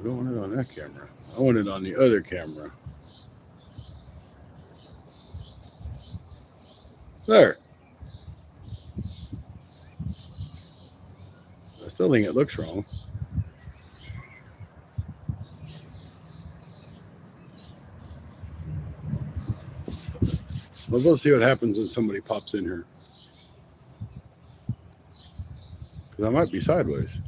I don't want it on that camera. I want it on the other camera. There. I still think it looks wrong. Well, we'll see what happens when somebody pops in here. Because I might be sideways.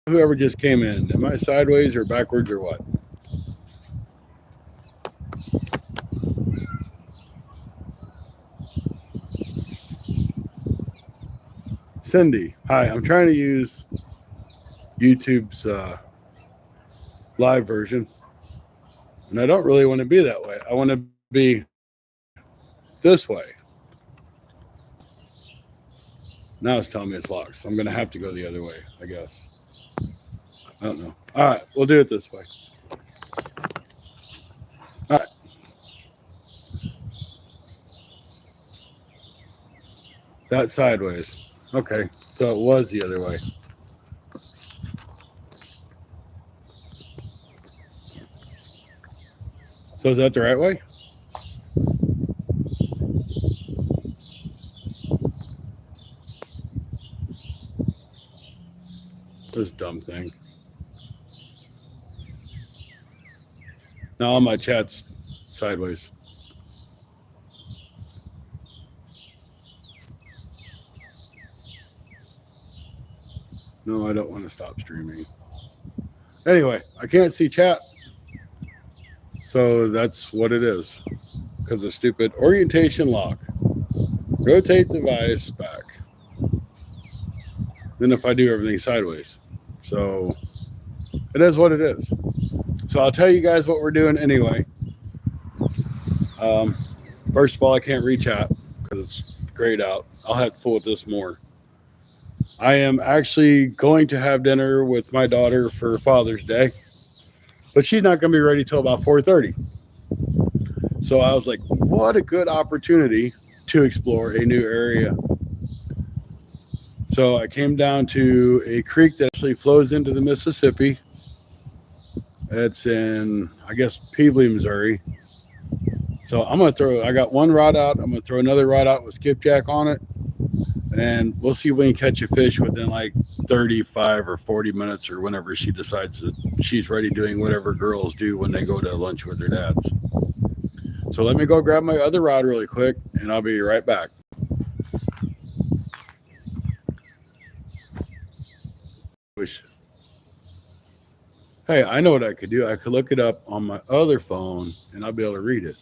Whoever just came in, am I sideways or backwards or what? Cindy, hi. I'm trying to use YouTube's live version, and I don't really want to be that way. I want to be this way. Now it's telling me it's locked, so I'm going to have to go the other way, I guess. I don't know. All right, we'll do it this way. All right. That's sideways. Okay, so it was the other way. So is that the right way? This dumb thing. Now all my chat's sideways. No, I don't want to stop streaming. Anyway, I can't see chat. So that's what it is. Because of stupid orientation lock. Rotate device back. Then if I do everything sideways. So it is what it is. So I'll tell you guys what we're doing anyway. First of all, I can't read chat because it's grayed out. I'll have to fool with this more. I am actually going to have dinner with my daughter for Father's Day, but she's not going to be ready till about 4:30. So I was like, what a good opportunity to explore a new area. So I came down to a creek that actually flows into the Mississippi. It's in, I guess, Peevely, Missouri. So I got one rod out. I'm going to throw another rod out with skipjack on it. And we'll see if we can catch a fish within like 35 or 40 minutes or whenever she decides that she's ready doing whatever girls do when they go to lunch with their dads. So let me go grab my other rod really quick and I'll be right back. Hey, I know what I could do. I could look it up on my other phone and I'll be able to read it.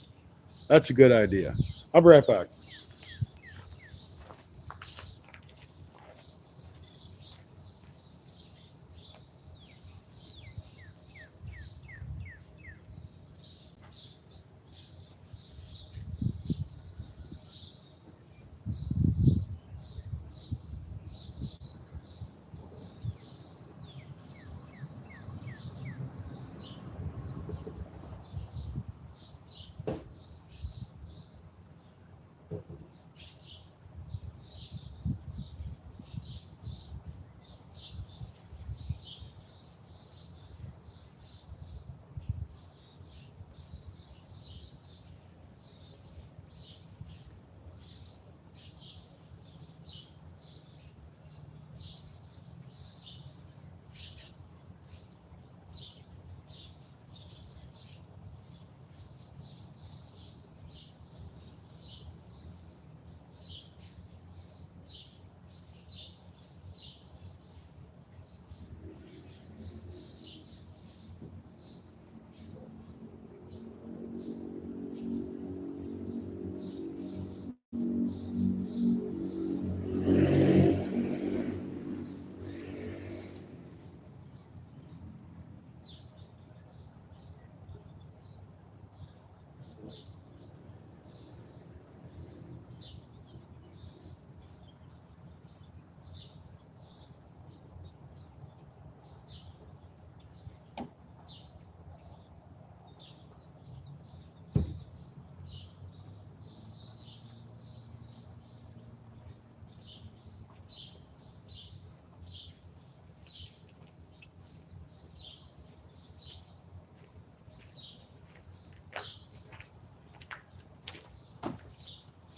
That's a good idea. I'll be right back.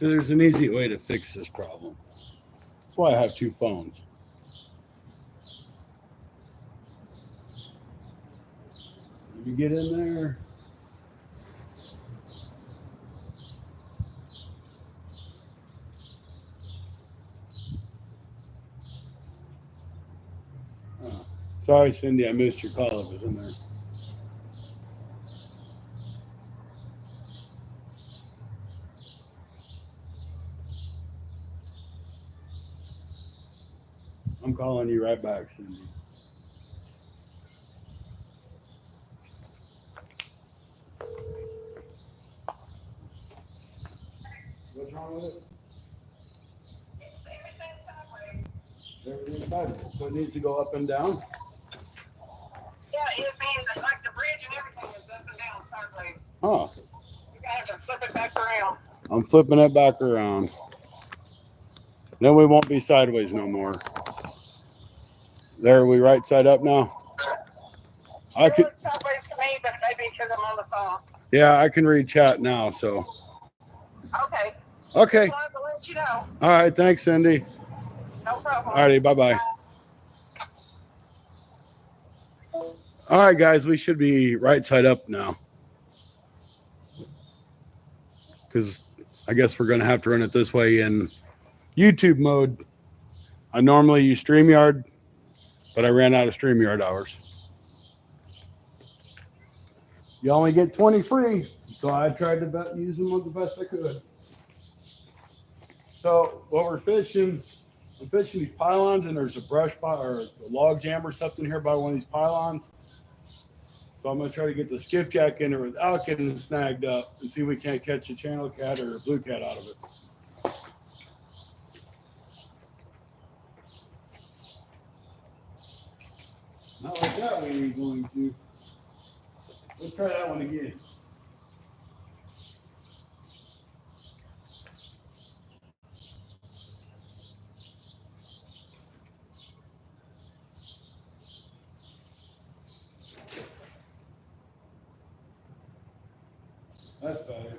So there's an easy way to fix this problem. That's why I have two phones. Let me get in there. Oh, sorry, Cindy, I missed your call. It was in there. I'm calling you right back, Cindy. What's wrong with it? It's everything sideways. Everything's sideways. So it needs to go up and down? Yeah, it means like the bridge and everything is up and down sideways. Huh. You gotta have to flip it back around. I'm flipping it back around. Then we won't be sideways no more. There, are we right side up now? I could sideways to me, but maybe because I'm on the phone. Yeah, I can read chat now, so. Okay. Okay. Just wanted to let you know. All right, thanks, Cindy. No problem. All righty, bye-bye. All right, guys, we should be right side up now. Because I guess we're going to have to run it this way in YouTube mode. I normally use StreamYard, but I ran out of StreamYard hours. You only get 20 free, so I tried to use them the best I could. So what we're fishing, I'm fishing these pylons, and there's a brush or a log jam or something here by one of these pylons. So I'm going to try to get the skipjack in there without getting snagged up and see if we can't catch a channel cat or a blue cat out of it. Not like that we ain't going to. Let's try that one again. That's better.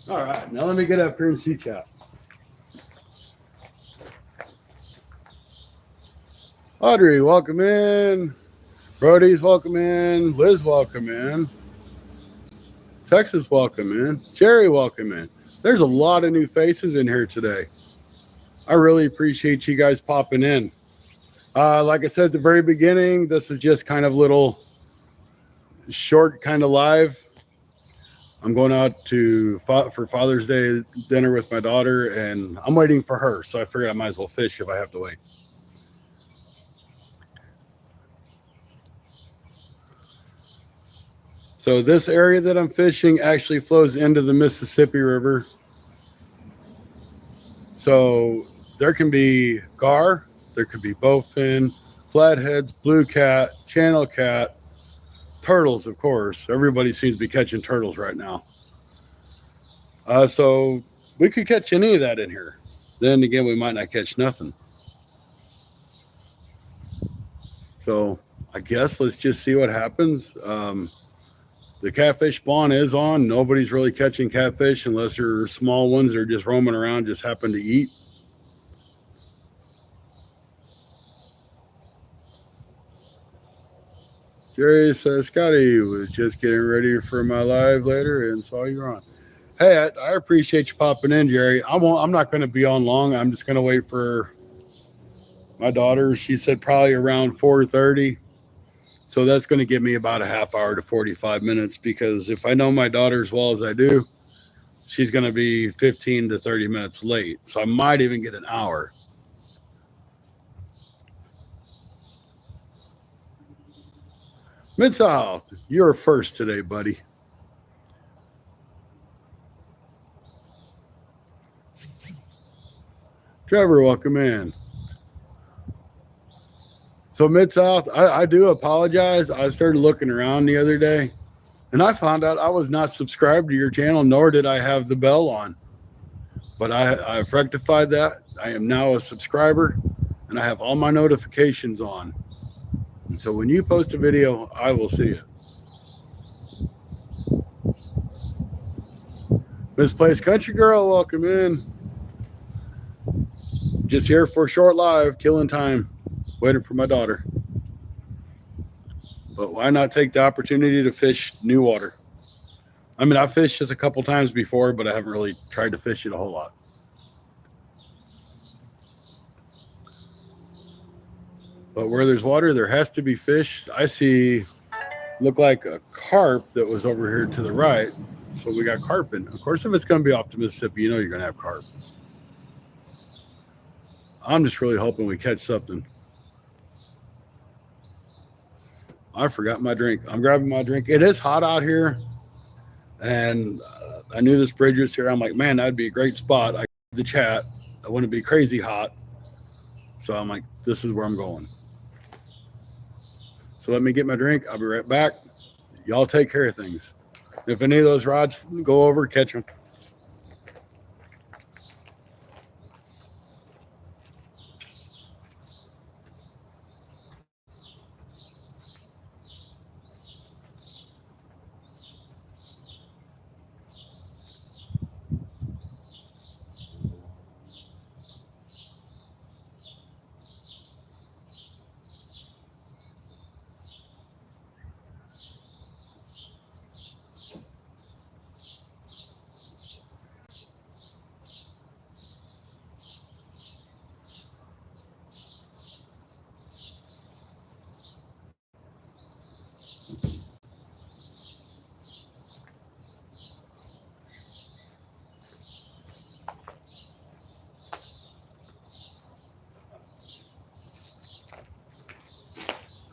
All right, now let me get up here and see chat. Audrey, welcome in. Brody's welcome in. Liz, welcome in. Texas, welcome in. Jerry, welcome in. There's a lot of new faces in here today. I really appreciate you guys popping in. Like I said at the very beginning, this is just kind of little short kind of live. I'm going out for Father's Day dinner with my daughter, and I'm waiting for her. So I figured I might as well fish if I have to wait. So this area that I'm fishing actually flows into the Mississippi River. So there can be gar, there could be bowfin, flatheads, blue cat, channel cat, turtles, of course. Everybody seems to be catching turtles right now. So we could catch any of that in here. Then again, we might not catch nothing. So I guess let's just see what happens. The catfish spawn is on. Nobody's really catching catfish unless they're small ones that are just roaming around, just happen to eat. Jerry says, Scotty was just getting ready for my live later and saw you on. Hey, I appreciate you popping in, Jerry. I'm not going to be on long. I'm just going to wait for my daughter. She said probably around 4:30. So that's going to give me about a half hour to 45 minutes, because if I know my daughter as well as I do, she's going to be 15 to 30 minutes late. So I might even get an hour. Mid-South, you're first today, buddy. Trevor, welcome in. So Mid-South, I do apologize. I started looking around the other day, and I found out I was not subscribed to your channel, nor did I have the bell on. But I've rectified that. I am now a subscriber, and I have all my notifications on. And so when you post a video, I will see it. Misplaced Country Girl, welcome in. Just here for a short live, killing time, waiting for my daughter. But why not take the opportunity to fish new water? I mean, I've fished this a couple times before, but I haven't really tried to fish it a whole lot. But where there's water, there has to be fish. I see, look like a carp that was over here to the right. So we got carp in. Of course, if it's going to be off the Mississippi, you know you're going to have carp. I'm just really hoping we catch something. I forgot my drink. I'm grabbing my drink. It is hot out here. And I knew this bridge was here. I'm like, man, that'd be a great spot. I the chat. I wouldn't be crazy hot. So I'm like, this is where I'm going. So let me get my drink. I'll be right back. Y'all take care of things. If any of those rods go over, catch them.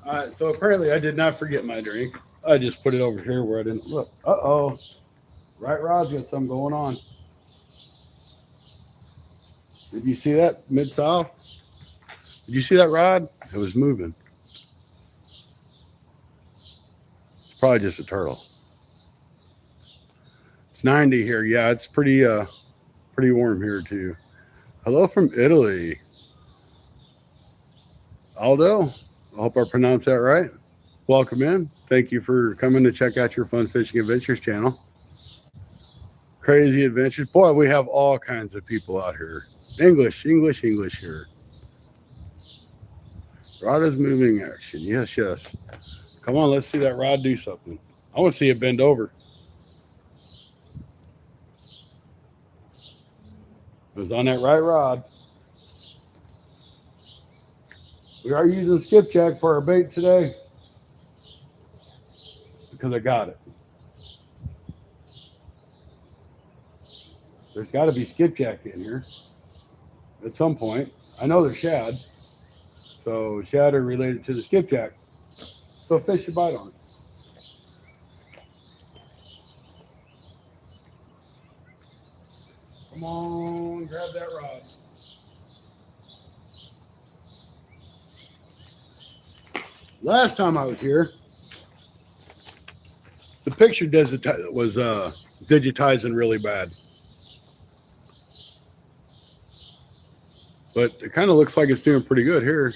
All right, so apparently I did not forget my drink. I just put it over here where I didn't look. Uh-oh. Right rod's got something going on. Did you see that mid-south? Did you see that rod? It was moving. It's probably just a turtle. It's 90 here. Yeah, it's pretty warm here too. Hello from Italy. Aldo, I hope I pronounced that right. Welcome in. Thank you for coming to check out your Fun Fishing Adventures channel. Crazy Adventures. Boy, we have all kinds of people out here. English here. Rod is moving action. Yes, yes. Come on, let's see that rod do something. I want to see it bend over. It was on that right rod. We are using skipjack for our bait today because I got it. There's got to be skipjack in here at some point. I know there's shad. So shad are related to the skipjack. So fish should bite on it. Come on, grab that rod. Last time I was here, the picture was digitizing really bad. But it kind of looks like it's doing pretty good here.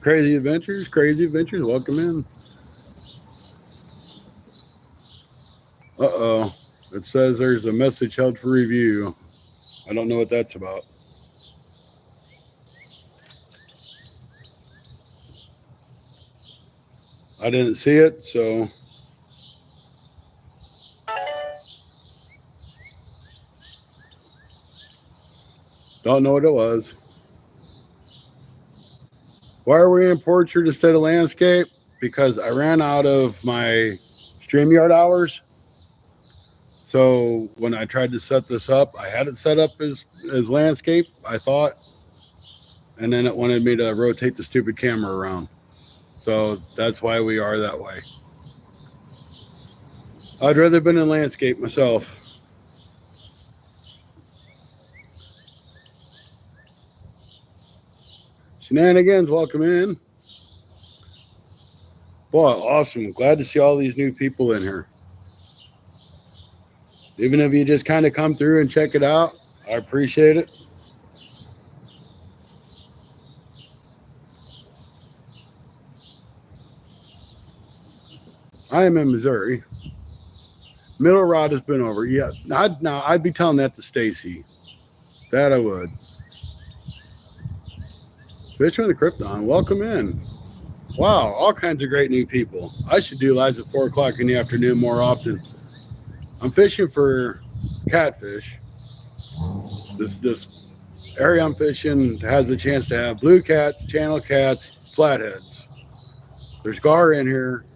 Crazy Adventures, welcome in. Uh-oh. It says there's a message held for review. I don't know what that's about. I didn't see it, so. Don't know what it was. Why are we in portrait instead of landscape? Because I ran out of my StreamYard hours. So when I tried to set this up, I had it set up as landscape, I thought. And then it wanted me to rotate the stupid camera around. So that's why we are that way. I'd rather been in landscape myself. Shenanigans, welcome in. Boy, awesome. Glad to see all these new people in here. Even if you just kind of come through and check it out, I appreciate it. I am in Missouri. Middle rod has been over. Yeah, I'd be telling that to Stacy. That I would. Fishing with the Krypton. Welcome in. Wow, all kinds of great new people. I should do lives at 4 o'clock in the afternoon more often. I'm fishing for catfish. This area I'm fishing has a chance to have blue cats, channel cats, flatheads. There's gar in here.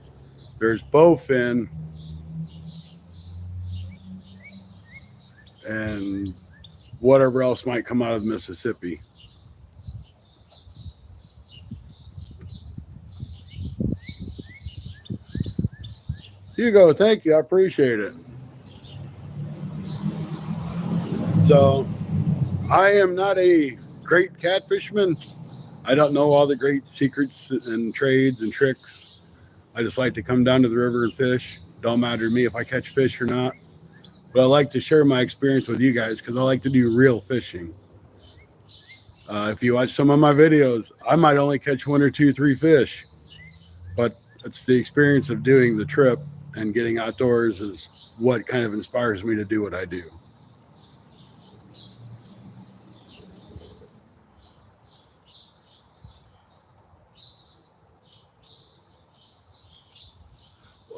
There's bowfin. And whatever else might come out of Mississippi. Hugo, thank you. I appreciate it. So, I am not a great catfishman. I don't know all the great secrets and trades and tricks. I just like to come down to the river and fish. Don't matter to me if I catch fish or not. But I like to share my experience with you guys because I like to do real fishing. If you watch some of my videos, I might only catch 1 or 2, 3 fish. But it's the experience of doing the trip and getting outdoors is what kind of inspires me to do what I do.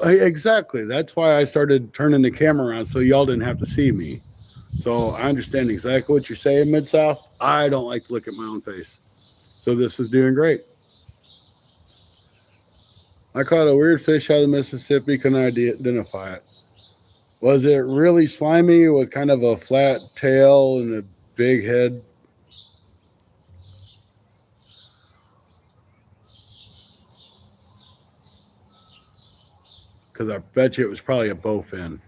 Exactly. That's why I started turning the camera around so y'all didn't have to see me. So I understand exactly what you're saying, Mid-South. I don't like to look at my own face. So this is doing great. I caught a weird fish out of the Mississippi. Couldn't identify it. Was it really slimy with kind of a flat tail and a big head? Because I bet you it was probably a bowfin.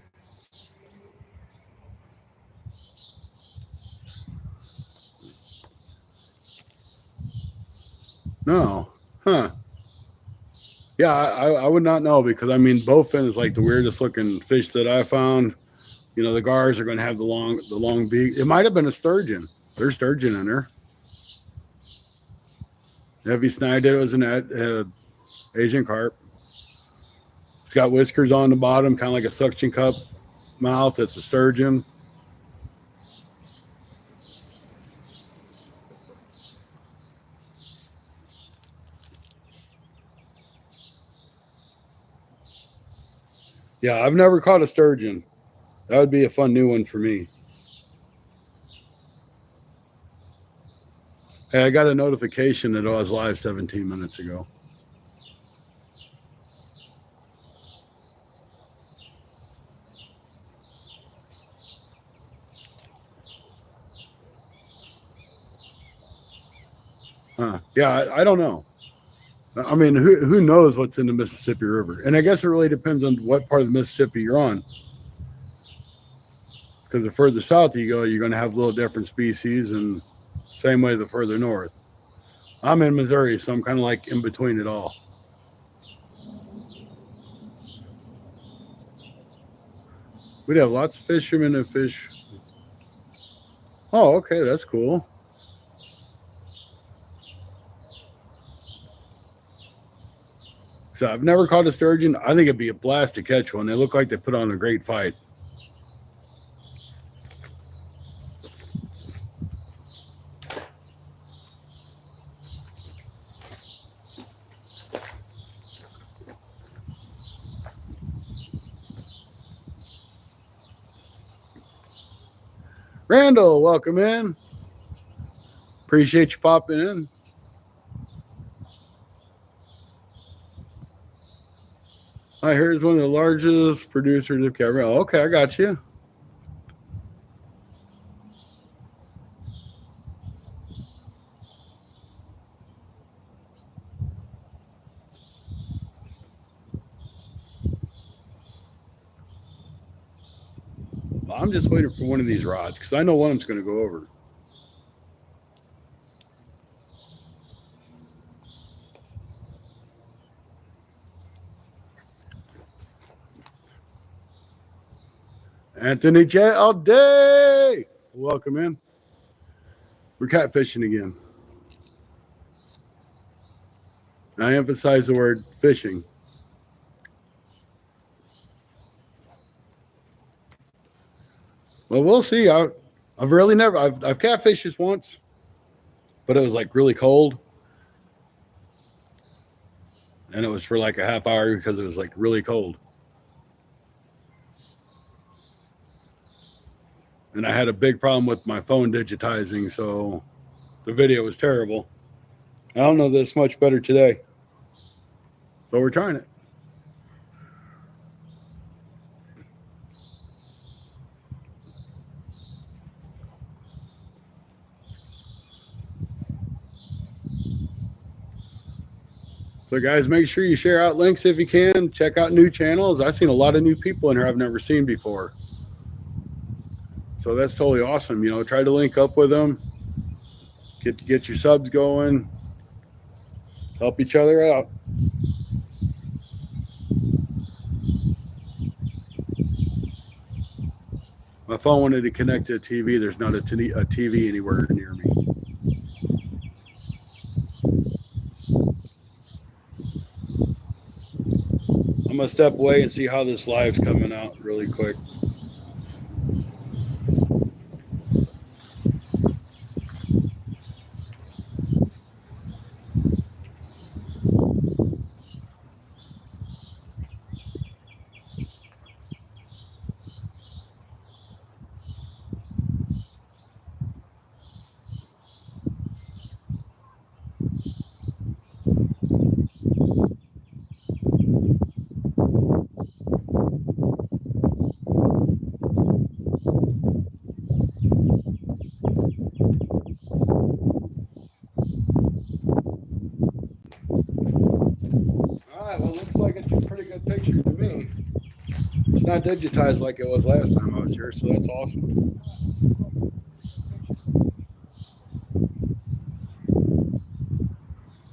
No. Huh. Yeah, I would not know because I mean bowfin is like the weirdest looking fish that I found. You know, the gars are going to have the long beak. It might have been a sturgeon. There's sturgeon in there. If you snagged it, it was an Asian carp. It's got whiskers on the bottom, kind of like a suction cup mouth. It's a sturgeon. Yeah, I've never caught a sturgeon. That would be a fun new one for me. Hey, I got a notification that I was live 17 minutes ago. Huh. Yeah, I don't know. I mean, who knows what's in the Mississippi River? And I guess it really depends on what part of the Mississippi you're on. Because the further south you go, you're going to have a little different species, and same way the further north. I'm in Missouri, so I'm kind of like in between it all. We'd have lots of fishermen and fish. Oh, okay, that's cool. So I've never caught a sturgeon. I think it'd be a blast to catch one. They look like they put on a great fight. Randall, welcome in. Appreciate you popping in. I heard it's one of the largest producers of caviar. Okay, I got you. I'm just waiting for one of these rods because I know one of them's going to go over. Anthony J. all day. Welcome in. We're catfishing again. I emphasize the word fishing. Well, we'll see. I've really never I've catfished just once, but it was like really cold, and it was for like a half hour because it was like really cold. And I had a big problem with my phone digitizing, so the video was terrible. I don't know that it's much better today, but we're trying it. So, guys, make sure you share out links if you can. Check out new channels. I've seen a lot of new people in here I've never seen before. So that's totally awesome. You know, try to link up with them, get your subs going, help each other out. My phone wanted to connect to a TV. There's not a TV anywhere near me. I'm going to step away and see how this live's coming out really quick. All right, well, looks like it's a pretty good picture to me. It's not digitized like it was last time I was here, so that's awesome.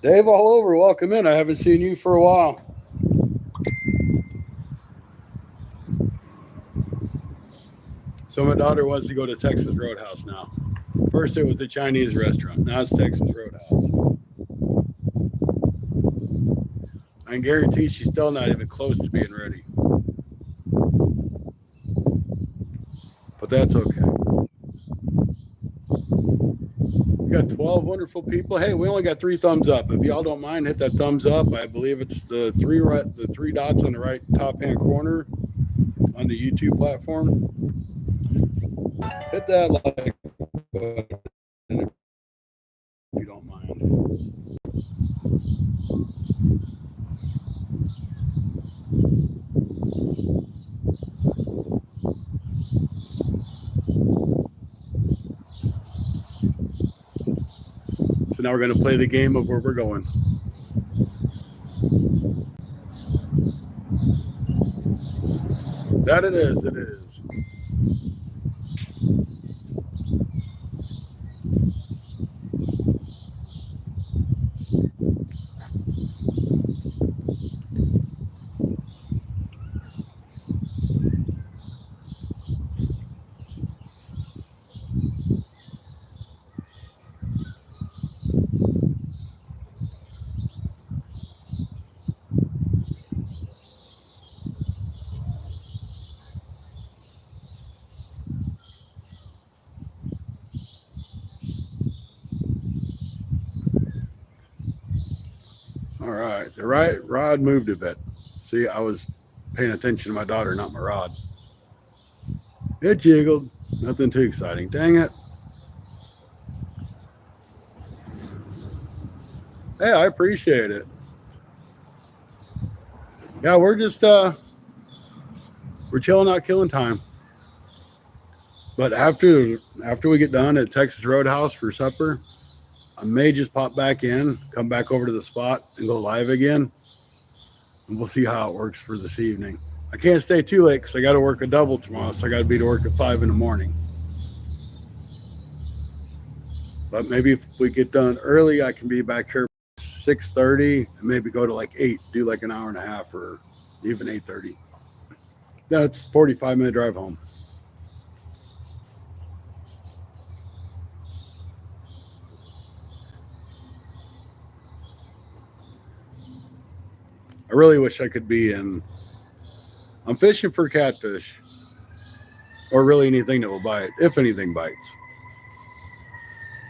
Dave all over, welcome in. I haven't seen you for a while. So my daughter wants to go to Texas Roadhouse now. First it was a Chinese restaurant. Now it's Texas Roadhouse. I can guarantee she's still not even close to being ready. But that's okay. We got 12 wonderful people. Hey, we only got 3 thumbs up. If y'all don't mind, hit that thumbs up. I believe it's the three dots on the right top hand corner on the YouTube platform. Hit that like button if you don't mind. So now we're going to play the game of where we're going. That it is. It is. All right. The right rod moved a bit. See, I was paying attention to my daughter, not my rod. It jiggled. Nothing too exciting. Dang it. Hey, I appreciate it. Yeah, we're just we're chilling out, killing time. But after we get done at Texas Roadhouse for supper, I may just pop back in, come back over to the spot, and go live again. And we'll see how it works for this evening. I can't stay too late because I got to work a double tomorrow, so I got to be to work at 5 in the morning. But maybe if we get done early, I can be back here 6:30 and maybe go to like 8, do like an hour and a half or even 8:30. Then it's 45-minute drive home. I really wish I could be in. I'm fishing for catfish. or really anything that will bite, if anything bites.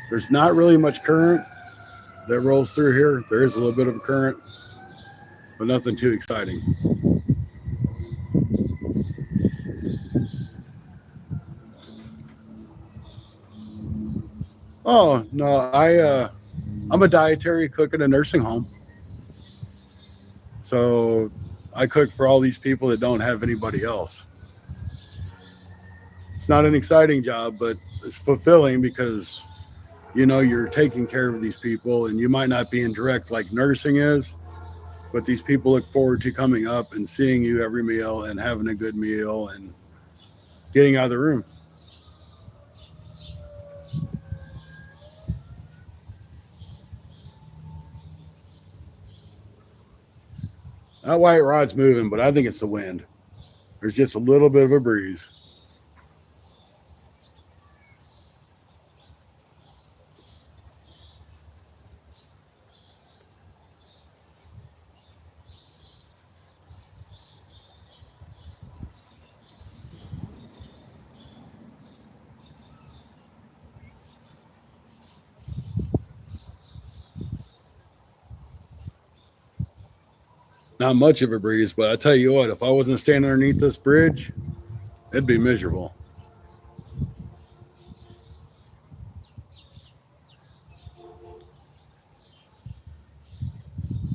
There's not really much current that rolls through here. There is a little bit of a current, but nothing too exciting. Oh no, I'm a dietary cook in a nursing home, so I cook for all these people that don't have anybody else. It's not an exciting job, but it's fulfilling because you're taking care of these people, and you might not be in direct like nursing is, but these people look forward to coming up and seeing you every meal and having a good meal and getting out of the room. That white rod's moving, but I think it's the wind. There's just a little bit of a breeze. Not much of a breeze, but I tell you what, if I wasn't standing underneath this bridge, it'd be miserable.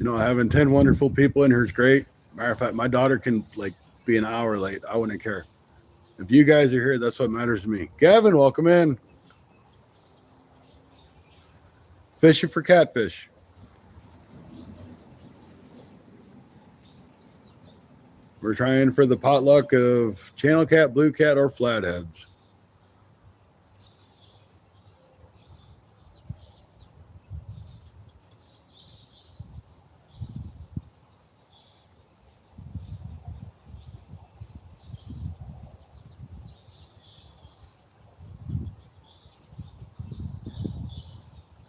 Having 10 wonderful people in here is great. Matter of fact, my daughter can like be an hour late. I wouldn't care. If you guys are here, that's what matters to me. Gavin, welcome in. Fishing for catfish. We're trying for the potluck of channel cat, blue cat, or flatheads.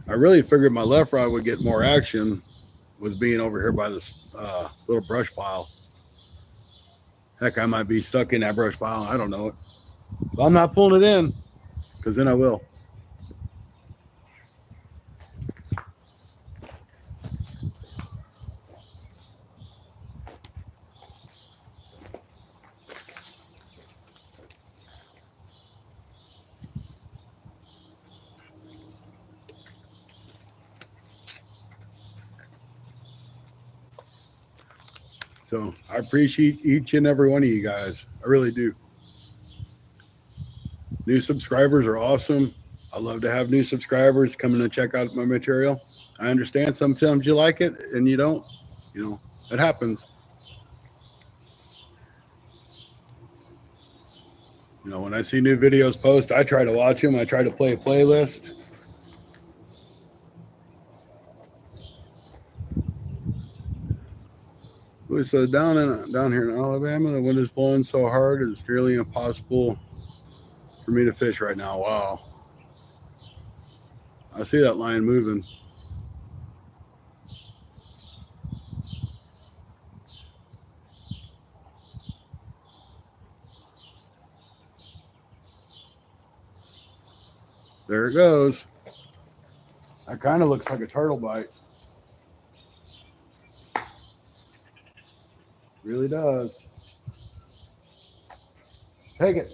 I really figured my left rod would get more action with being over here by this little brush pile. Heck, I might be stuck in that brush pile. I don't know it. But I'm not pulling it in because then I will. So I appreciate each and every one of you guys. I really do. New subscribers are awesome. I love to have new subscribers coming to check out my material. I understand sometimes you like it and you don't. It happens. When I see new videos post, I try to watch them. I try to play a playlist. It says down here in Alabama, the wind is blowing so hard it's nearly impossible for me to fish right now. Wow. I see that line moving. There it goes. That kind of looks like a turtle bite. Really does. Take it.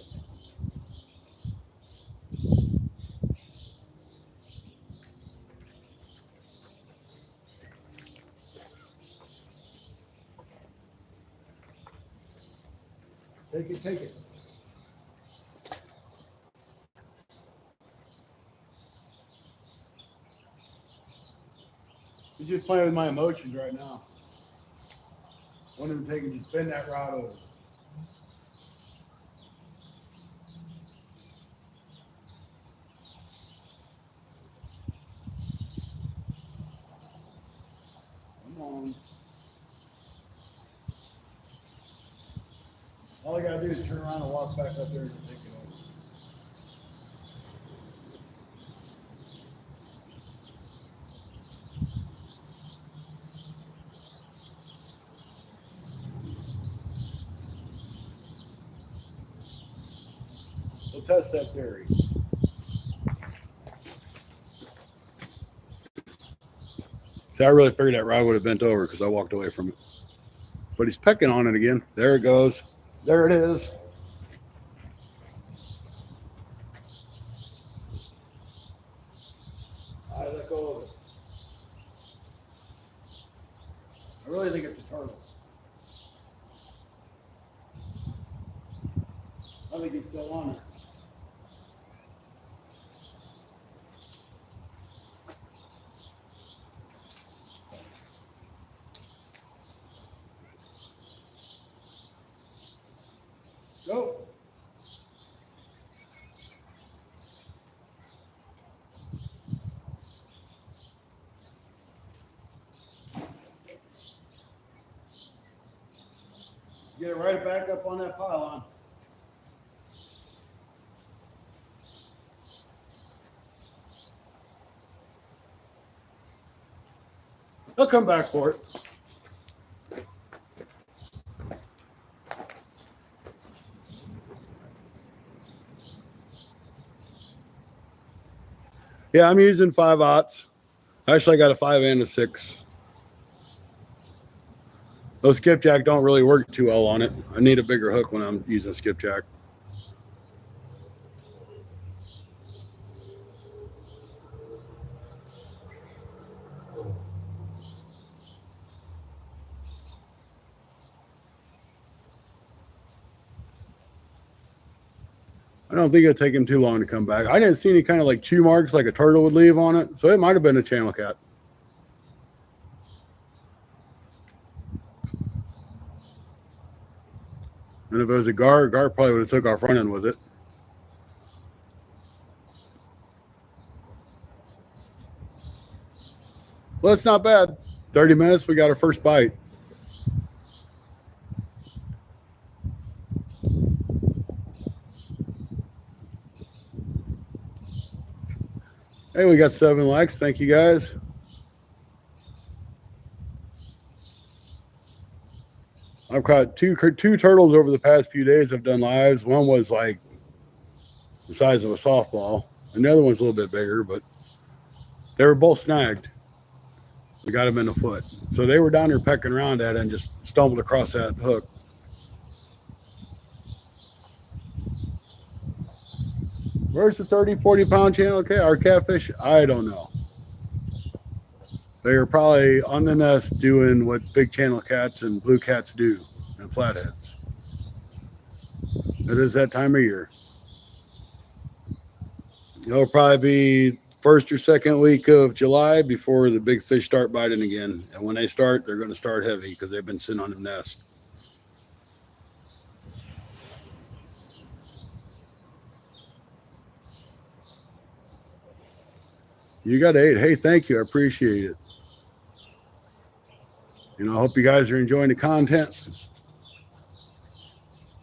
Take it, take it. You're just playing with my emotions right now. One of them taking you spin that rod over. Come on. All I gotta do is turn around and walk back up there and take it over. We'll test that theory. See, I really figured that rod would have bent over because I walked away from it. But he's pecking on it again. There it goes. There it is. I let go of it. I really think it's a turtle. I think it's still on it. Go. Get it right back up on that pylon. He'll come back for it. Yeah, I'm using 5/0. Actually, I got a 5 and a 6. Those skipjack don't really work too well on it. I need a bigger hook when I'm using skipjack. I don't think it'll take him too long to come back. I didn't see any kind of like chew marks like a turtle would leave on it, so it might have been a channel cat. And if it was a gar probably would have took off running with it. Well, it's not bad. 30 minutes, we got our first bite. Hey, we got 7 likes. Thank you, guys. I've caught two turtles over the past few days. I've done lives. One was like the size of a softball, and the other one's a little bit bigger, but they were both snagged. We got them in the foot. So they were down there pecking around at it and just stumbled across that hook. Where's the 30, 40-pound channel? Okay, our catfish? I don't know. They are probably on the nest doing what big channel cats and blue cats do and flatheads. It is that time of year. It'll probably be first or second week of July before the big fish start biting again. And when they start, they're going to start heavy because they've been sitting on the nest. You got 8. Hey, thank you. I appreciate it. You know, I hope you guys are enjoying the content.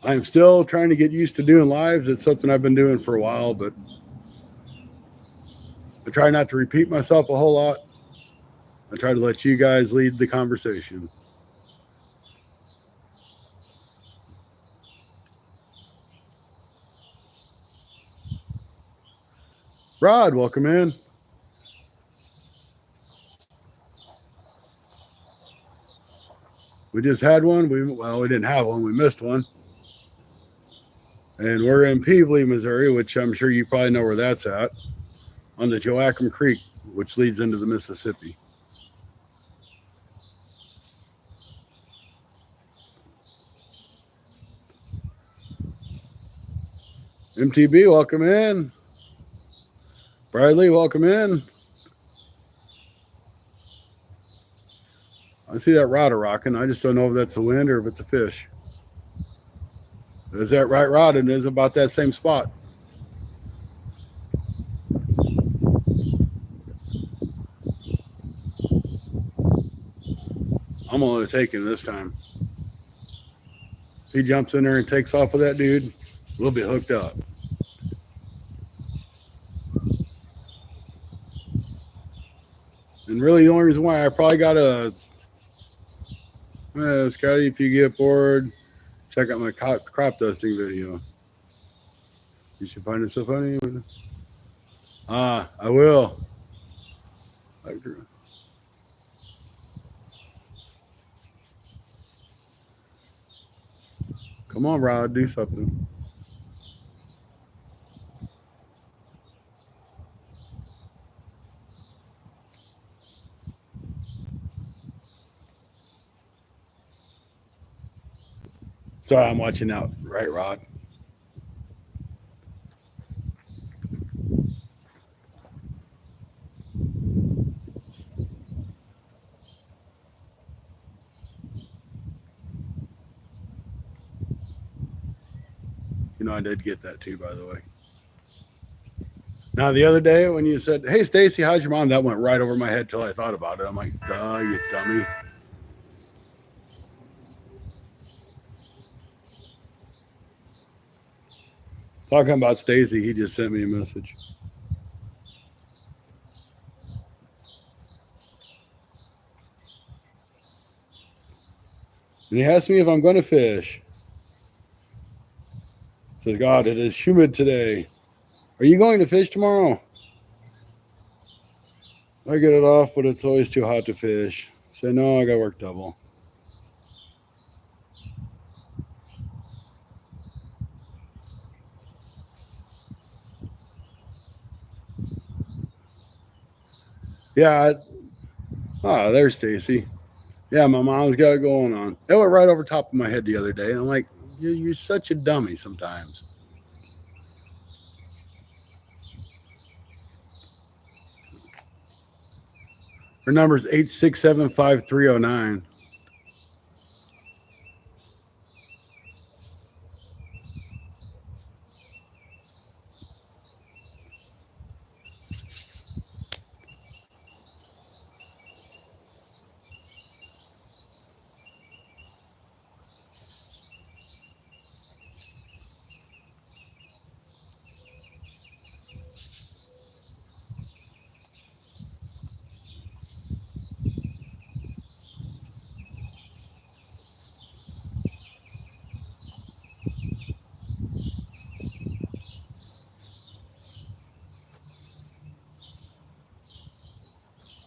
I'm still trying to get used to doing lives. It's something I've been doing for a while, but I try not to repeat myself a whole lot. I try to let you guys lead the conversation. Rod, welcome in. We just had one. We didn't have one. We missed one. And we're in Pevely, Missouri, which I'm sure you probably know where that's at, on the Joachim Creek, which leads into the Mississippi. MTB, welcome in. Bradley, welcome in. I see that rod rocking. I just don't know if that's the wind or if it's a fish. Is that right rod? And is about that same spot. I'm only taking this time. If he jumps in there and takes off with that dude, we'll be hooked up. And really the only reason why I probably got a Scotty, if you get bored, check out my crop dusting video. You should find it so funny. I will. Come on, Rod, do something. Sorry, I'm watching out. Right, Rod. I did get that too, by the way. Now, the other day when you said, "Hey, Stacy, how's your mom?" That went right over my head till I thought about it. I'm like, "Duh, you dummy." Talking about Stacy, he just sent me a message. And he asked me if I'm going to fish. Says, "God, it is humid today. Are you going to fish tomorrow?" I get it off, but it's always too hot to fish. Say, "No, I got work double." Yeah. There's Stacy. Yeah, my mom's got it going on. It went right over top of my head the other day. And I'm like, you're such a dummy sometimes. Her number's 8675309.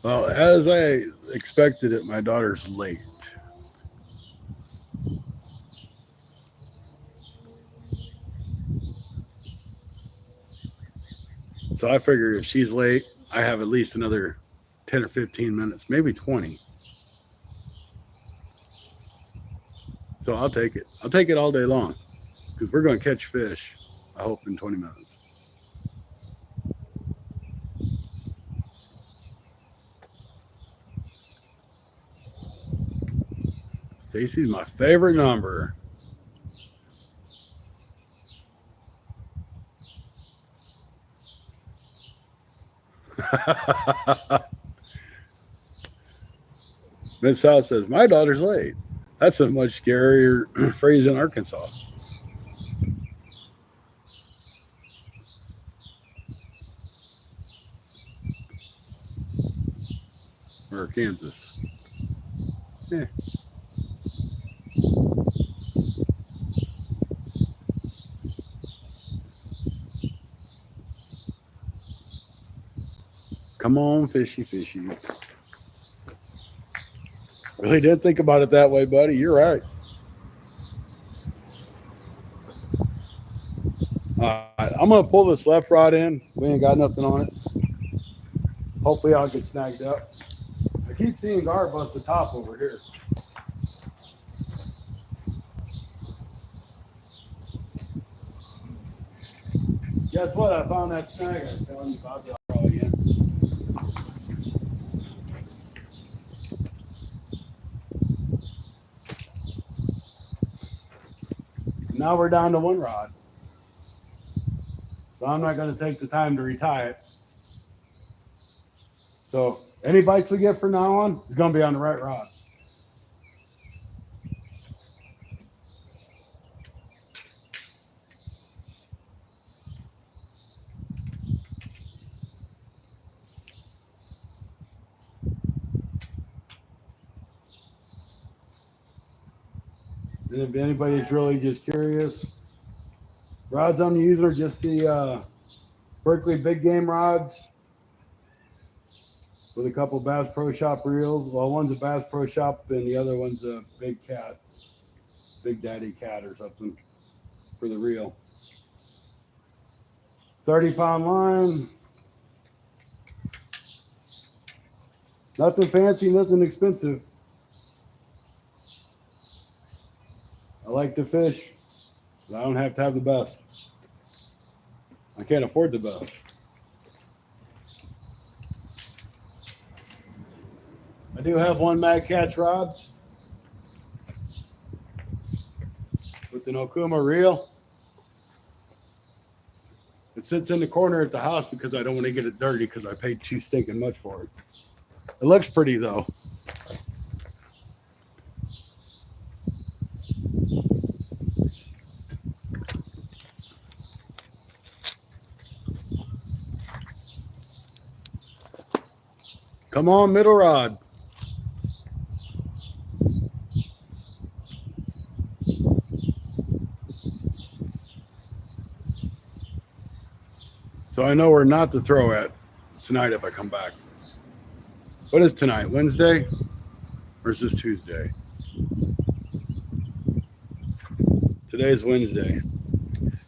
Well, as I expected it, my daughter's late. So I figure if she's late, I have at least another 10 or 15 minutes, maybe 20. So I'll take it. I'll take it all day long because we're going to catch fish, I hope, in 20 minutes. Stacy's my favorite number. Miss South says, "My daughter's late." That's a much scarier phrase in Arkansas or Kansas. Yeah. Come on, fishy, fishy. Really didn't think about it that way, buddy. You're right. All right, I'm going to pull this left rod in. We ain't got nothing on it. Hopefully, I'll get snagged up. I keep seeing gar bust the top over here. Guess what? I found that snag I was telling you about the other again. Now we're down to one rod. So I'm not going to take the time to retie it. So any bites we get from now on is going to be on the right rod. And if anybody's really just curious, Rods I'm using are just the Berkeley big game rods with a couple Bass Pro Shop reels. Well, one's a Bass Pro Shop and the other one's a Big Cat, Big Daddy Cat or something for the reel. 30-pound line. Nothing fancy, nothing expensive. I like to fish, but I don't have to have the best. I can't afford the best. I do have one Mad Catch rod with an Okuma reel. It sits in the corner at the house because I don't want to get it dirty because I paid too stinking much for it. It looks pretty though. Come on, middle rod. So I know where not to throw at tonight if I come back. What is tonight? Wednesday? Or is this Tuesday? Today's Wednesday.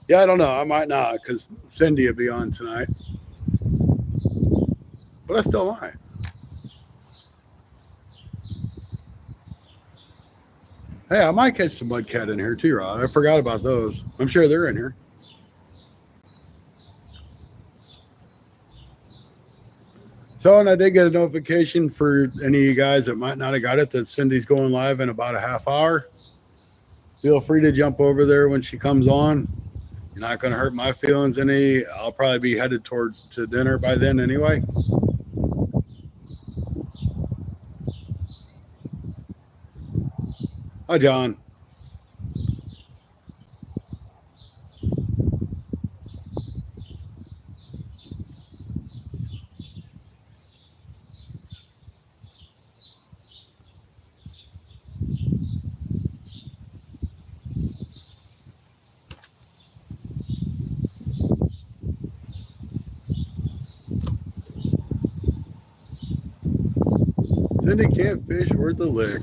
Yeah, I don't know. I might not because Cindy will be on tonight. But I still might. Hey, I might catch some mudcat in here too, Rod. I forgot about those. I'm sure they're in here. So, and I did get a notification for any of you guys that might not have got it that Cindy's going live in about a half hour. Feel free to jump over there when she comes on. You're not going to hurt my feelings any. I'll probably be headed to dinner by then anyway. Hi, John. Cindy can't fish worth a lick.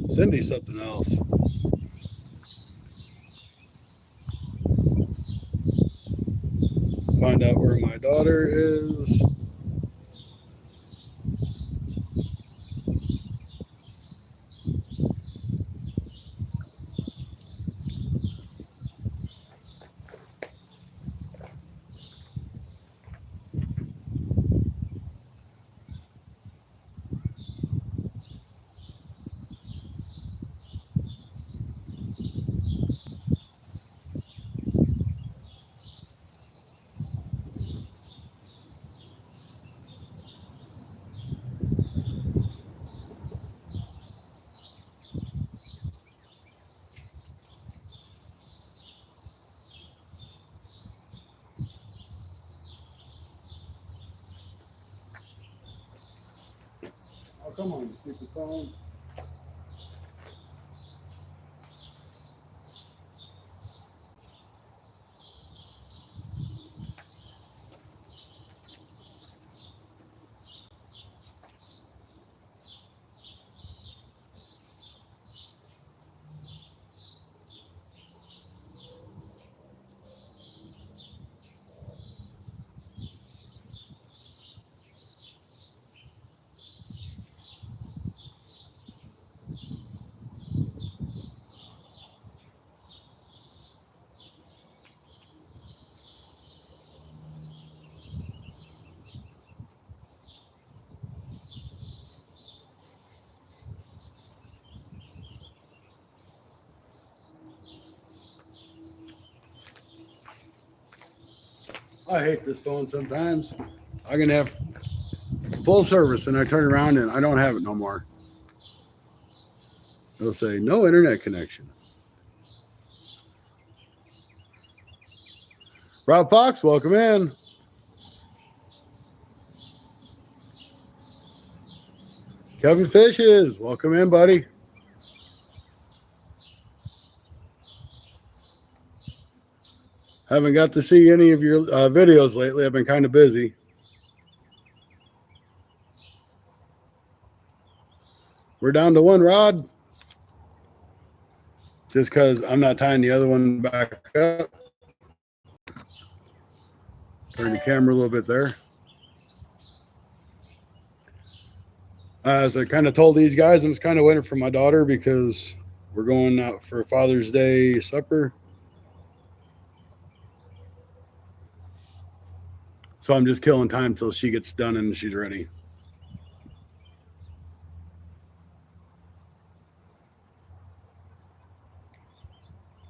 Cindy's something else. Find out where my daughter is. Oh, come on, stupid phone. I hate this phone sometimes. I can have full service and I turn around and I don't have it no more. It'll say no internet connection. Rob Fox, welcome in. Kevin Fishes, welcome in, buddy. Haven't got to see any of your videos lately. I've been kind of busy. We're down to one rod. Just because I'm not tying the other one back up. Turn the camera a little bit there. As I kind of told these guys, I'm just kind of waiting for my daughter because we're going out for Father's Day supper. So I'm just killing time till she gets done and she's ready.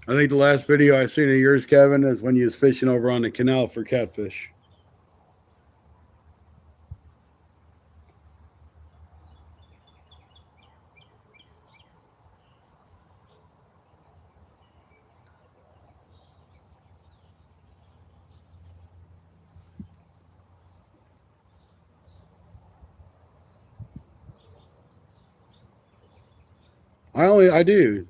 I think the last video I seen of yours, Kevin, is when you was fishing over on the canal for catfish. I do.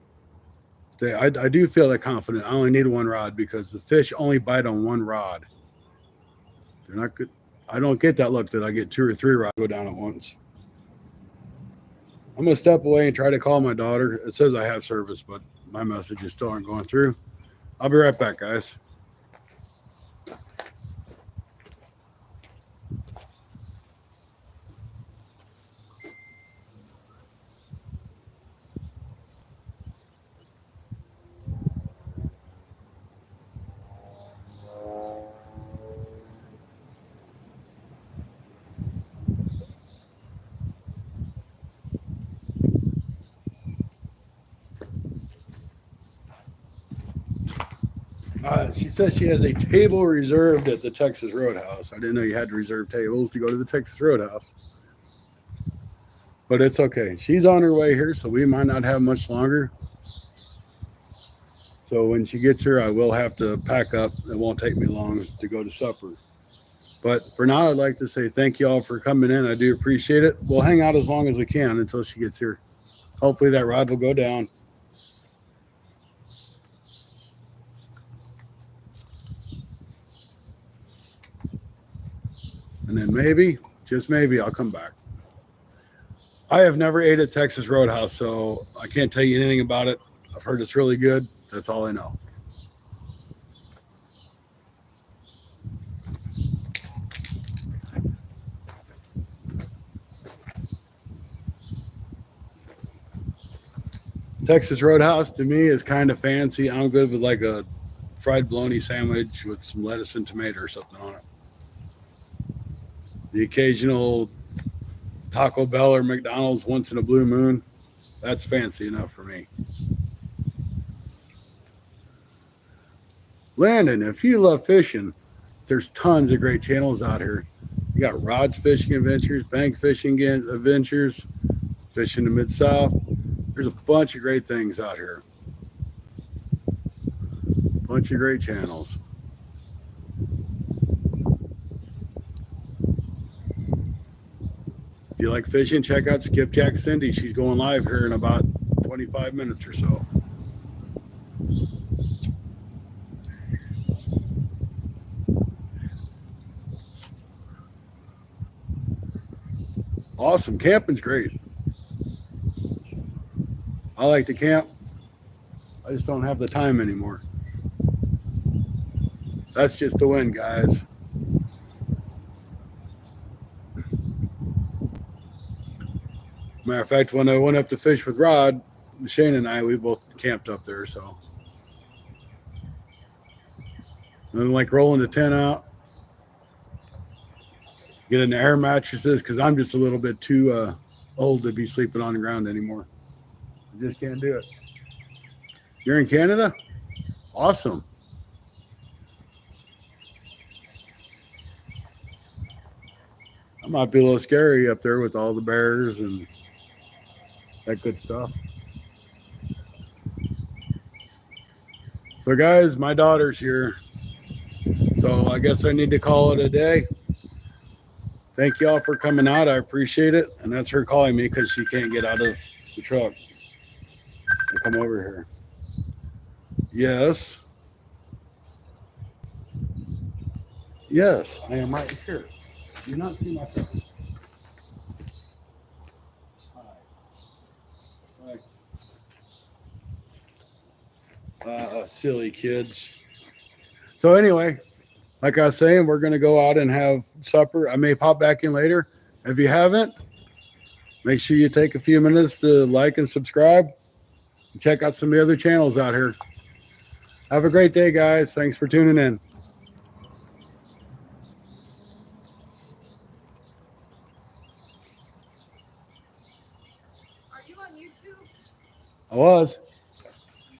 I do feel that confident. I only need one rod because the fish only bite on one rod. They're not good. I don't get that look that I get 2 or 3 rods go down at once. I'm going to step away and try to call my daughter. It says I have service, but my messages still aren't going through. I'll be right back, guys. She says she has a table reserved at the Texas Roadhouse. I didn't know you had to reserve tables to go to the Texas Roadhouse. But it's okay. She's on her way here, so we might not have much longer. So when she gets here, I will have to pack up. It won't take me long to go to supper. But for now, I'd like to say thank you all for coming in. I do appreciate it. We'll hang out as long as we can until she gets here. Hopefully that rod will go down. And then maybe, just maybe, I'll come back. I have never ate at Texas Roadhouse, so I can't tell you anything about it. I've heard it's really good. That's all I know. Texas Roadhouse to me is kind of fancy. I'm good with like a fried bologna sandwich with some lettuce and tomato or something on it. The occasional Taco Bell or McDonald's once in a blue moon, that's fancy enough for me. Landon, if you love fishing, there's tons of great channels out here. You got Rod's Fishing Adventures, Bank Fishing Adventures, Fishing the Mid-South. There's a bunch of great things out here. Bunch of great channels. If you like fishing, check out Skipjack Cindy. She's going live here in about 25 minutes or so. Awesome. Camping's great. I like to camp. I just don't have the time anymore. That's just the win, guys. Matter of fact, when I went up to fish with Rod, Shane and I, we both camped up there. So, and then like rolling the tent out, get in the air mattresses because I'm just a little bit too old to be sleeping on the ground anymore. I just can't do it. You're in Canada? Awesome. That might be a little scary up there with all the bears and that good stuff. So guys, my daughter's here. So I guess I need to call it a day. Thank y'all for coming out. I appreciate it. And that's her calling me because she can't get out of the truck. I'll come over here. Yes. Yes, I am right here. Do you not see my truck? Hi. Silly kids. So anyway, like I was saying, we're going to go out and have supper. I may pop back in later. If you haven't, make sure you take a few minutes to like and subscribe. And check out some of the other channels out here. Have a great day, guys. Thanks for tuning in. Are you on YouTube? I was.